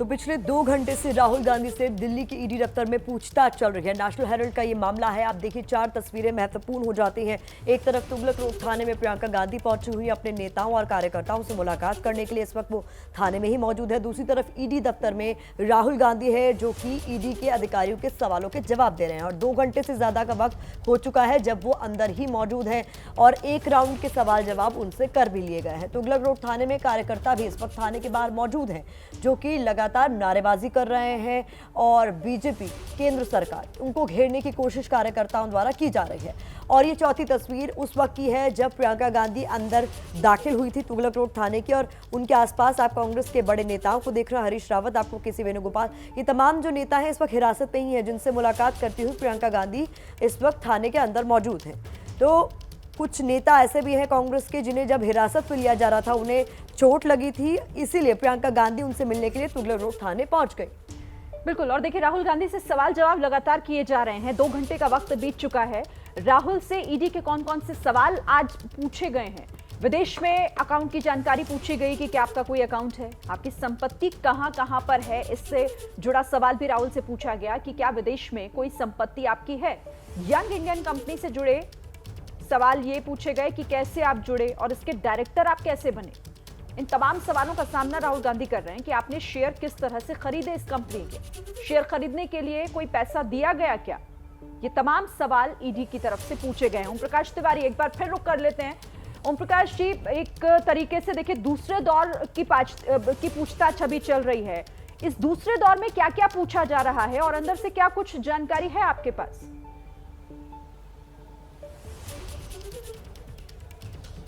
तो पिछले 2 घंटे से राहुल गांधी से दिल्ली की ईडी दफ्तर में पूछताछ चल रही है। नेशनल हेराल्ड का ये मामला है। आप देखिए 4 तस्वीरें महत्वपूर्ण हो जाती हैं। एक तरफ तुगलक रोड थाने में प्रियंका गांधी पहुंची हुई अपने नेताओं और कार्यकर्ताओं से मुलाकात करने के लिए, इस वक्त वो थाने में ही मौजूद है। दूसरी तरफ ईडी दफ्तर में राहुल गांधी है जो कि ईडी के अधिकारियों के सवालों के जवाब दे रहे हैं और 2 घंटे से ज्यादा का वक्त हो चुका है जब वो अंदर ही मौजूद है और एक राउंड के सवाल जवाब उनसे कर भी लिए गए हैं। तुगलक रोड थाने में कार्यकर्ता भी इस वक्त थाने के बाहर मौजूद हैं जो कि लगातार नारेबाजी कर रहे हैं और बीजेपी केंद्र सरकार उनको घेरने की कोशिश कार्यकर्ताओं द्वारा की जा रही है। और ये चौथी तस्वीर उस वक्त की है जब प्रियंका गांधी अंदर दाखिल हुई थी तुगलक रोड थाने की और उनके आसपास आप कांग्रेस के बड़े नेताओं को देख रहे हैं, हरीश रावत, आपको केसी वेणुगोपाल, ये तमाम जो नेता हैं इस वक्त हिरासत में ही है जिनसे मुलाकात करती हुई प्रियंका गांधी इस वक्त थाने के अंदर मौजूद हैं। तो कुछ नेता ऐसे भी हैं कांग्रेस के जिन्हें जब हिरासत में लिया जा रहा था उन्हें चोट लगी थी, इसीलिए प्रियंका गांधी उनसे मिलने के लिए तुगलक रोड थाने पहुंच गई। बिल्कुल। और देखिए राहुल गांधी से सवाल जवाब लगातार किए जा रहे हैं। 2 घंटे का वक्त बीत चुका है। राहुल से ईडी के कौन कौन से सवाल आज पूछे गए हैं? विदेश में अकाउंट की जानकारी पूछी गई कि क्या आपका कोई अकाउंट है, आपकी संपत्ति कहां कहां पर है, इससे जुड़ा सवाल भी राहुल से पूछा गया कि क्या विदेश में कोई संपत्ति आपकी है। यंग इंडियन कंपनी से जुड़े सवाल ये पूछे गए कि कैसे आप जुड़े और इसके डायरेक्टर आप कैसे बने। इन तमाम सवालों का सामना राहुल गांधी कर रहे हैं कि आपने शेयर किस तरह से खरीदे, इस कंपनी के शेयर खरीदने के लिए कोई पैसा दिया गया क्या, ये तमाम सवाल ईडी की तरफ से पूछे गए हैं। ओम प्रकाश तिवारी, एक बार फिर रुक कर लेते हैं। ओम प्रकाश जी, एक तरीके से देखिए दूसरे दौर की पूछताछ अभी चल रही है। इस दूसरे दौर में क्या क्या पूछा जा रहा है और अंदर से क्या कुछ जानकारी है आपके पास?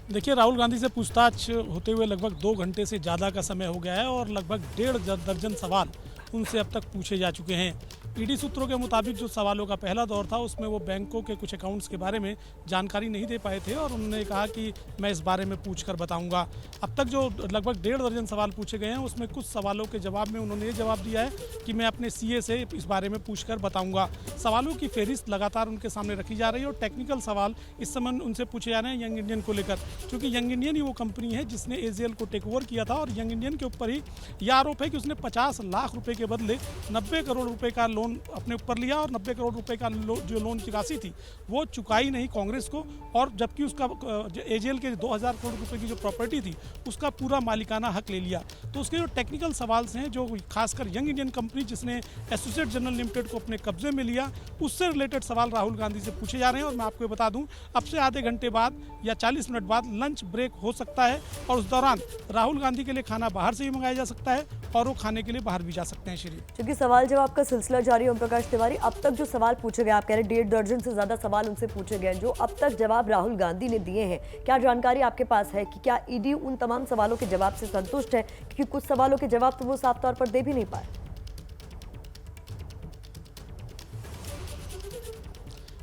देखिए, राहुल गांधी से पूछताछ होते हुए लगभग 2 घंटे से ज़्यादा का समय हो गया है और लगभग 1.5 दर्जन सवाल उनसे अब तक पूछे जा चुके हैं। ईडी सूत्रों के मुताबिक जो सवालों का पहला दौर था उसमें वो बैंकों के कुछ अकाउंट्स के बारे में जानकारी नहीं दे पाए थे और उन्होंने कहा कि मैं इस बारे में पूछकर बताऊंगा। अब तक जो लगभग 1.5 दर्जन सवाल पूछे गए हैं उसमें कुछ सवालों के जवाब में उन्होंने ये जवाब दिया है कि मैं अपने सीए से इस बारे में पूछकर बताऊंगा। सवालों की फहरिस्त लगातार उनके सामने रखी जा रही है और टेक्निकल सवाल इस समय उनसे पूछे जा रहे हैं यंग इंडियन को लेकर, क्योंकि यंग इंडियन ही वो कंपनी है जिसने एजेएल को टेक ओवर किया था और यंग इंडियन के ऊपर ही यह आरोप है कि उसने 50 लाख रुपए के बदले 90 करोड़ रुपए का लोन अपने ऊपर लिया और 90 करोड़ रुपए का जो लोन की राशि थी वो चुकाई नहीं कांग्रेस को, और जबकि उसका एजेएल के 2000 करोड़ रुपए की जो प्रॉपर्टी थी उसका पूरा मालिकाना हक ले लिया। तो उसके जो टेक्निकल सवाल हैं, जो खासकर यंग इंडियन कंपनी जिसने एसोसिएट जनरल लिमिटेड को अपने कब्जे में लिया, उससे रिलेटेड सवाल राहुल गांधी से पूछे जा रहे हैं। और मैं आपको बता दूं, अब से आधे घंटे बाद या 40 मिनट बाद लंच ब्रेक हो सकता है और उस दौरान राहुल गांधी के लिए खाना बाहर से ही मंगाया जा सकता है और वो खाने के लिए बाहर भी जा सकते हैं। श्री, क्योंकि सवाल जवाब का सिलसिला जारी है ओम प्रकाश तिवारी, अब तक जो सवाल पूछे गए, आप कह रहे 1.5 दर्जन से ज्यादा सवाल उनसे पूछे गए, जो अब तक जवाब राहुल गांधी ने दिए हैं, क्या जानकारी आपके पास है कि क्या ईडी उन तमाम सवालों के जवाब से संतुष्ट है? क्योंकि कुछ सवालों के जवाब तो वो साफ तौर पर दे भी नहीं पाए।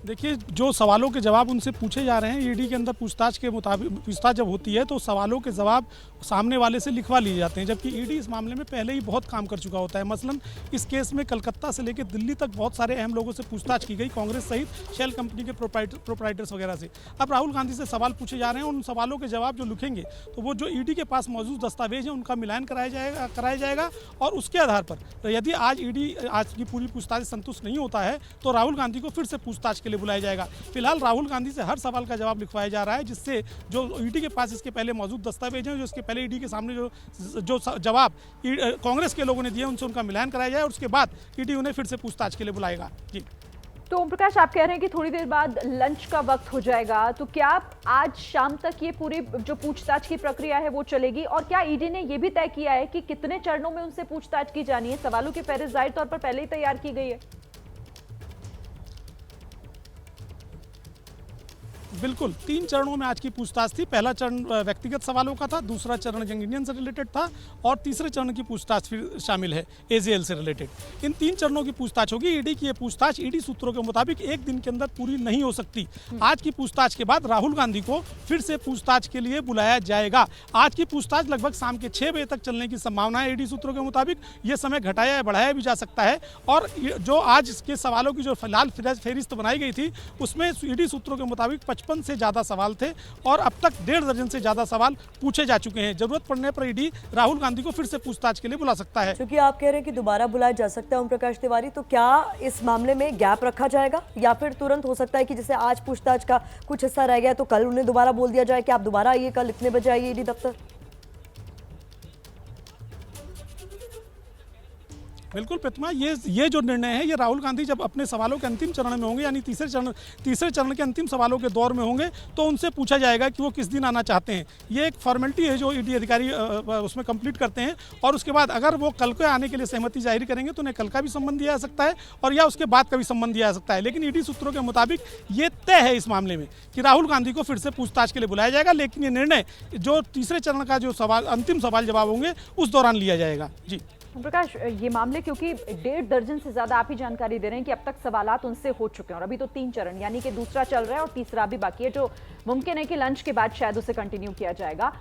देखिए, जो सवालों के जवाब उनसे पूछे जा रहे हैं ईडी के अंदर पूछताछ के मुताबिक, पूछताछ जब होती है तो सवालों के जवाब सामने वाले से लिखवा लिए जाते हैं, जबकि ईडी इस मामले में पहले ही बहुत काम कर चुका होता है। मसलन इस केस में कलकत्ता से लेकर दिल्ली तक बहुत सारे अहम लोगों से पूछताछ की गई, कांग्रेस सहित शेल कंपनी के प्रोप्राइटर्स वगैरह से। अब राहुल गांधी से सवाल पूछे जा रहे हैं, उन सवालों के जवाब जो लिखेंगे तो वो जो ईडी के पास मौजूद दस्तावेज है उनका मिलान कराया जाएगा और उसके आधार पर यदि आज ईडी आज की पूरी पूछताछ संतुष्ट नहीं होता है तो राहुल गांधी को फिर से पूछताछ के लिए बुलाया जाएगा। फिलहाल राहुल गांधी से हर सवाल का जवाब लिखवाया जा रहा है, जिससे जो ईडी के पास इसके पहले मौजूद दस्तावेज हैं, जो इसके पहले ईडी के सामने जो जवाब कांग्रेस के लोगों ने दिए उनसे उनका मिलान कराया जाए और उसके बाद ईडी उन्हें फिर से पूछताछ के लिए बुलाएगा। जी, तो ओम प्रकाश, आप कह रहे हैं कि थोड़ी देर बाद लंच का वक्त हो जाएगा, तो क्या आज शाम तक ये पूरी जो पूछताछ की प्रक्रिया है वो चलेगी? और क्या ईडी ने ये भी तय किया है कि कितने चरणों में उनसे पूछताछ की जानी है? सवालों की फहरिस्त जाहिर तौर पर पहले ही तैयार की गई है। बिल्कुल, 3 चरणों में आज की पूछताछ थी। पहला चरण व्यक्तिगत सवालों का था, दूसरा चरण यंग इंडियन से रिलेटेड था और तीसरे चरण की पूछताछ फिर शामिल है एजेएल से रिलेटेड। इन 3 चरणों की पूछताछ होगी। ईडी की ये पूछताछ ईडी सूत्रों के मुताबिक 1 दिन के अंदर पूरी नहीं हो सकती। आज की पूछताछ के बाद राहुल गांधी को फिर से पूछताछ के लिए बुलाया जाएगा। आज की पूछताछ लगभग शाम के 6 बजे तक चलने की संभावना है। ईडी सूत्रों के मुताबिक ये समय घटाया या बढ़ाया भी जा सकता है और जो आज के सवालों की जो फिलहाल फहरिस्त बनाई गई थी उसमें ईडी सूत्रों के मुताबिक 155 से ज़्यादा सवाल थे और अब तक 1.5 दर्जन से ज़्यादा सवाल पूछे जा चुके हैं। जरूरत पड़ने पर ईडी राहुल गांधी को फिर से पूछताछ के लिए बुला सकता है। क्योंकि आप कह रहे हैं कि दोबारा बुलाया जा सकता है ओम प्रकाश तिवारी, तो क्या इस मामले में गैप रखा जाएगा या फिर तुरंत हो सकता है कि जैसे आज पूछताछ का कुछ हिस्सा रह गया तो कल उन्हें दोबारा बोल दिया जाए कि आप दोबारा आइए, कल इतने बजे आइए ईडी दफ्तर? बिल्कुल प्रतिमा, ये जो निर्णय है ये राहुल गांधी जब अपने सवालों के अंतिम चरण में होंगे, यानी तीसरे चरण के अंतिम सवालों के दौर में होंगे, तो उनसे पूछा जाएगा कि वो किस दिन आना चाहते हैं। ये एक फॉर्मेलिटी है जो ईडी अधिकारी उसमें कंप्लीट करते हैं और उसके बाद अगर वो कल को आने के लिए सहमति जाहिर करेंगे तो उन्हें कल का भी संबंध दिया जा सकता है और या उसके बाद का भी संबंध दिया जा सकता है। लेकिन ईडी सूत्रों के मुताबिक ये तय है इस मामले में कि राहुल गांधी को फिर से पूछताछ के लिए बुलाया जाएगा, लेकिन ये निर्णय जो तीसरे चरण का जो अंतिम सवाल जवाब होंगे उस दौरान लिया जाएगा। जी प्रकाश, ये मामले क्योंकि 1.5 दर्जन से ज्यादा आप ही जानकारी दे रहे हैं कि अब तक सवालात उनसे हो चुके हैं और अभी तो 3 चरण यानी कि दूसरा चल रहा है और तीसरा भी बाकी है, जो मुमकिन है कि लंच के बाद शायद उसे कंटिन्यू किया जाएगा।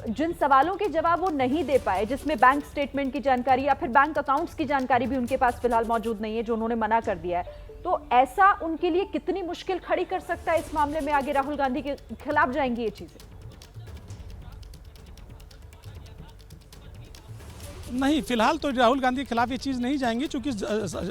जिन सवालों के जवाब वो नहीं दे पाए, जिसमें बैंक स्टेटमेंट की जानकारी या फिर बैंक अकाउंट्स की जानकारी भी उनके पास फिलहाल मौजूद नहीं है, जो उन्होंने मना कर दिया है, तो ऐसा उनके लिए कितनी मुश्किल खड़ी कर सकता है इस मामले में? आगे राहुल गांधी के खिलाफ जाएंगी ये चीजें? नहीं, फिलहाल तो राहुल गांधी के खिलाफ ये चीज़ नहीं जाएंगी, क्योंकि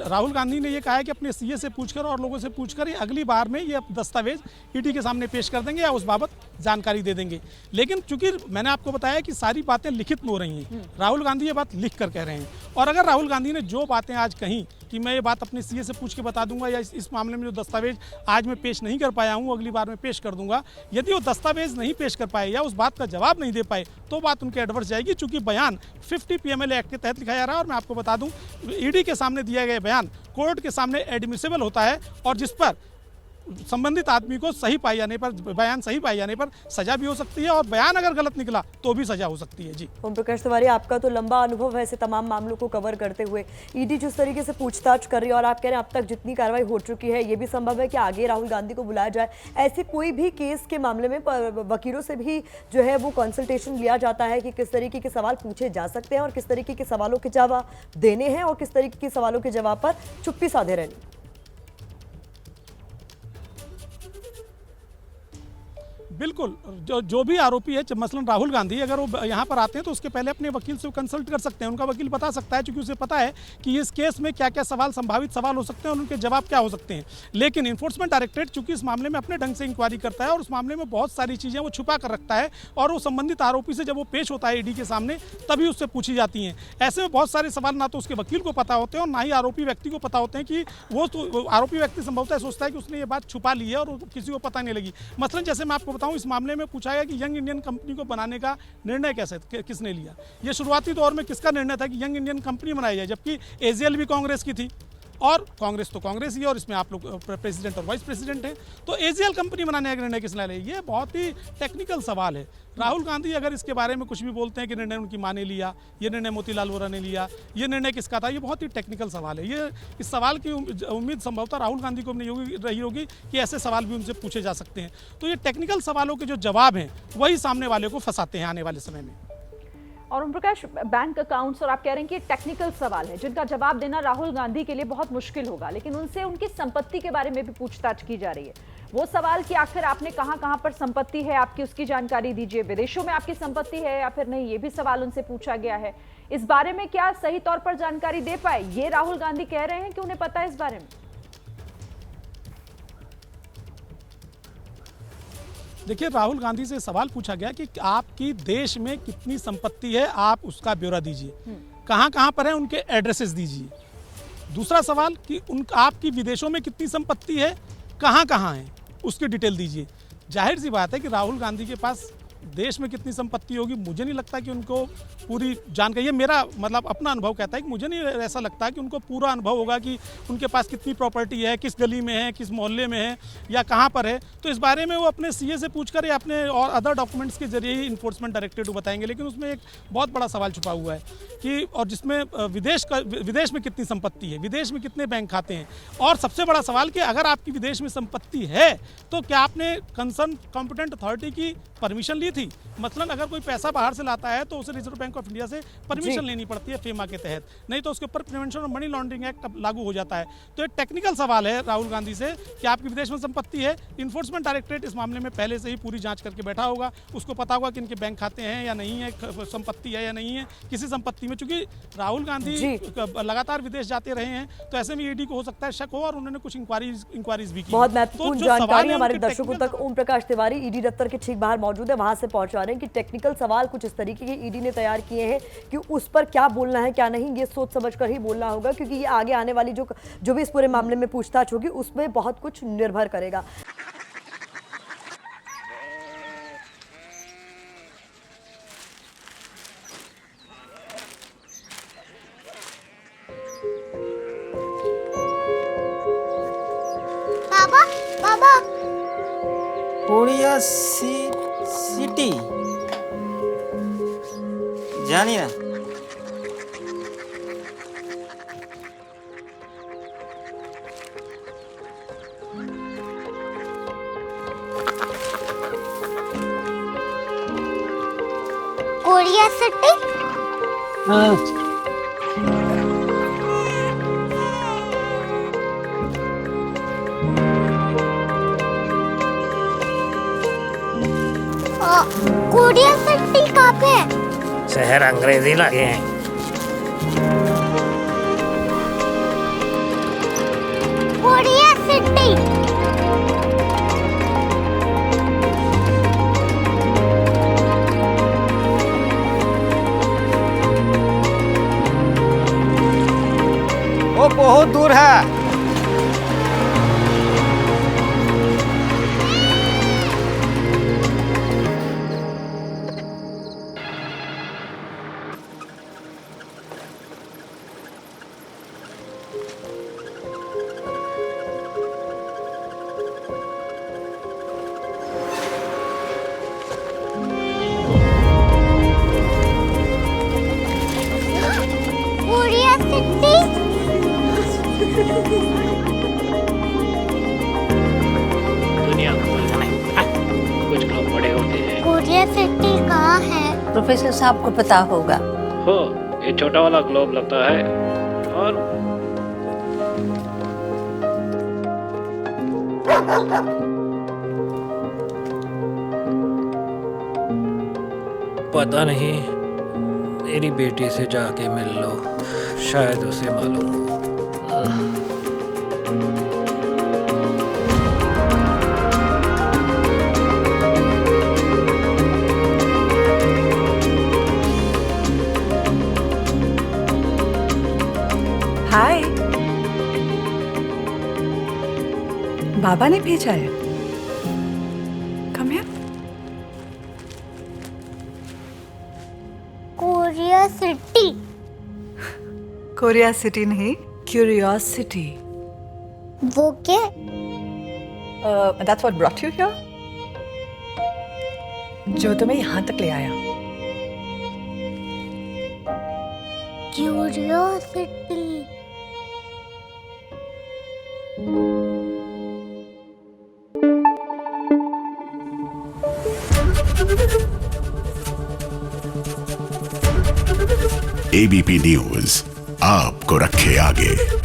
राहुल गांधी ने ये कहा है कि अपने सीए से पूछकर और लोगों से पूछकर अगली बार में ये दस्तावेज ईडी के सामने पेश कर देंगे या उस बाबत जानकारी दे देंगे। लेकिन चूंकि मैंने आपको बताया कि सारी बातें लिखित में हो रही हैं, राहुल गांधी ये बात लिख कर कह रहे हैं और अगर राहुल गांधी ने जो बातें आज कहीं कि मैं ये बात अपने सीए से पूछ के बता दूंगा या इस मामले में जो दस्तावेज आज मैं पेश नहीं कर पाया हूँ अगली बार में पेश कर दूंगा, यदि वो दस्तावेज नहीं पेश कर पाए या उस बात का जवाब नहीं दे पाए तो बात उनके एडवर्स जाएगी। चूंकि बयान 50 PMLA एक्ट के तहत लिखा जा रहा है और मैं आपको बता दूं ईडी के सामने दिया गया बयान कोर्ट के सामने एडमिसिबल होता है और जिस पर संबंधित आदमी को सही पाए जाने पर, बयान सही पाए जाने पर सजा भी हो सकती है और बयान अगर गलत निकला तो भी सजा हो सकती है। जी ओम प्रकाश तिवारी, आपका तो लंबा अनुभव है ऐसे तमाम मामलों को कवर करते हुए। ईडी जिस तरीके से पूछताछ कर रही है और आप कह रहे हैं अब तक जितनी कार्रवाई हो चुकी है, ये भी संभव है कि आगे राहुल गांधी को बुलाया जाए। ऐसे कोई भी केस के मामले में वकीलों से भी जो है वो कंसल्टेशन लिया जाता है कि किस तरीके के सवाल पूछे जा सकते हैं और किस तरीके के सवालों के जवाब देने हैं और किस तरीके के सवालों के जवाब पर चुप्पी साधे रहनी। बिल्कुल, जो भी आरोपी है, मसलन राहुल गांधी, अगर वो यहाँ पर आते हैं तो उसके पहले अपने वकील से कंसल्ट कर सकते हैं। उनका वकील बता सकता है, क्योंकि उसे पता है कि इस केस में क्या क्या संभावित सवाल हो सकते हैं और उनके जवाब क्या हो सकते हैं। लेकिन इन्फोर्समेंट डायरेक्टरेट चूंकि इस मामले में अपने ढंग से इंक्वायरी करता है और उस मामले में बहुत सारी चीज़ें वो छुपा कर रखता है और वो संबंधित आरोपी से जब वो पेश होता है ईडी के सामने तभी उससे पूछी जाती हैं। ऐसे में बहुत सारे सवाल ना तो उसके वकील को पता होते हैं और ना ही आरोपी व्यक्ति को पता होते हैं कि वो तो आरोपी व्यक्ति संभवतः सोचता है कि उसने ये बात छुपा ली है और किसी को पता नहीं लगी। मसलन जैसे मैं आपको बताऊँ, इस मामले में पूछा गया कि यंग इंडियन कंपनी को बनाने का निर्णय किसने लिया। ये शुरुआती दौर में किसका निर्णय था कि यंग इंडियन कंपनी बनाई जाए, जबकि एजीएल भी कांग्रेस की थी और कांग्रेस तो कांग्रेस ही है और इसमें आप लोग प्रेसिडेंट और वाइस प्रेसिडेंट हैं, तो एजीएल कंपनी बनाने का निर्णय किसने लिया। ये बहुत ही टेक्निकल सवाल है। राहुल गांधी अगर इसके बारे में कुछ भी बोलते हैं कि निर्णय उनकी माँ ने लिया, ये निर्णय मोतीलाल वोरा ने लिया, ये निर्णय किसका था, ये बहुत ही टेक्निकल सवाल है। ये इस सवाल की उम्मीद संभवतः राहुल गांधी को नहीं रही होगी कि ऐसे सवाल भी उनसे पूछे जा सकते हैं। तो ये टेक्निकल सवालों के जो जवाब हैं वही सामने वाले को फंसाते हैं आने वाले समय में। और ओम प्रकाश, बैंक अकाउंट्स और आप कह रहे हैं कि टेक्निकल सवाल है जिनका जवाब देना राहुल गांधी के लिए बहुत मुश्किल होगा, लेकिन उनसे उनकी संपत्ति के बारे में भी पूछताछ की जा रही है। वो सवाल कि आखिर आपने कहां पर संपत्ति है आपकी, उसकी जानकारी दीजिए, विदेशों में आपकी संपत्ति है या फिर नहीं, ये भी सवाल उनसे पूछा गया है। इस बारे में क्या सही तौर पर जानकारी दे पाए, ये राहुल गांधी कह रहे हैं कि उन्हें पता है इस बारे में? देखिए, राहुल गांधी से सवाल पूछा गया कि आपकी देश में कितनी संपत्ति है, आप उसका ब्यौरा दीजिए, कहां पर है उनके एड्रेसेस दीजिए। दूसरा सवाल कि आपकी विदेशों में कितनी संपत्ति है, कहां है, उसकी डिटेल दीजिए। जाहिर सी बात है कि राहुल गांधी के पास देश में कितनी संपत्ति होगी, मुझे नहीं लगता कि उनको पूरी जानकारी, ये मेरा मतलब अपना अनुभव कहता है कि मुझे नहीं ऐसा लगता कि उनको पूरा अनुभव होगा कि उनके पास कितनी प्रॉपर्टी है, किस गली में है, किस मोहल्ले में है या कहाँ पर है। तो इस बारे में वो अपने सीए से पूछकर या अपने और अदर डॉक्यूमेंट्स के जरिए ही इन्फोर्समेंट डायरेक्टरेट को बताएंगे। लेकिन उसमें एक बहुत बड़ा सवाल छुपा हुआ है कि और जिसमें विदेश में कितनी संपत्ति है, विदेश में कितने बैंक खाते हैं, और सबसे बड़ा सवाल कि अगर आपकी विदेश में संपत्ति है तो क्या आपने कंसर्न कॉम्पिटेंट अथॉरिटी की परमिशन ली दी थी। मसलन अगर कोई पैसा बाहर से लाता है तो उसे रिजर्व बैंक ऑफ इंडिया से परमिशन जी। लेनी पड़ती है फेमा के तहत, नहीं तो उसके ऊपर prevention of money laundering act लागू हो जाता है। तो एक टेक्निकल सवाल है राहुल गांधी से कि आपकी विदेश में संपत्ति है, इन्फोर्समेंट डायरेक्टरेट इस मामले में पहले से ही पूरी जांच करके बैठा होगा, उसको पता होगा कि इनके बैंक खाते हैं या नहीं है, संपत्ति है या नहीं है किसी संपत्ति में। चूंकि राहुल गांधी लगातार विदेश जाते रहे हैं तो ऐसे में ईडी को हो सकता है शक हो और उन्होंने कुछ इंक्वायरीज भी की। बहुत तो महत्वपूर्ण जो सवाल जानकारी है हमारे उनके दर्शकों technical तक ओम प्रकाश तिवारी ईडी दफ्तर के ठीक बाहर मौजूद है, वहां से पहुंचा रहे हैं कि टेक्निकल सवाल कुछ इस तरीके के ईडी ने तैयार किए हैं कि उस पर क्या बोलना है क्या नहीं, ये सोच समझकर ही बोलना होगा, क्योंकि ये आगे आने वाली जो भी इस पूरे मामले में पूछताछ होगी उसमें बहुत कुछ निर्भर करेगा। बाबा बाबा कोरिया सिटी जानी ना। कोरिया सिटी कोरिया सिटी कहाँ पे है? शहर अंग्रेजी लगे हैं। कोरिया सिटी वो बहुत दूर है। कोरिया सिटी दुनिया कुछ लोग बड़े होते हैं। कोरिया सिटी कहाँ है? प्रोफेसर साहब को पता होगा। हो ये छोटा वाला ग्लोब लगता है और पता नहीं, मेरी बेटी से जाके मिल लो, शायद उसे मालूम हो। हाय, बाबा ने भेजा है। Come here. Korea city Korea city नहीं, क्यूरियोसिटी। वो क्या? That's what brought you here, जो तुम्हें यहाँ तक ले आया। क्यूरियोसिटी एबीपी न्यूज आपको रखे आगे।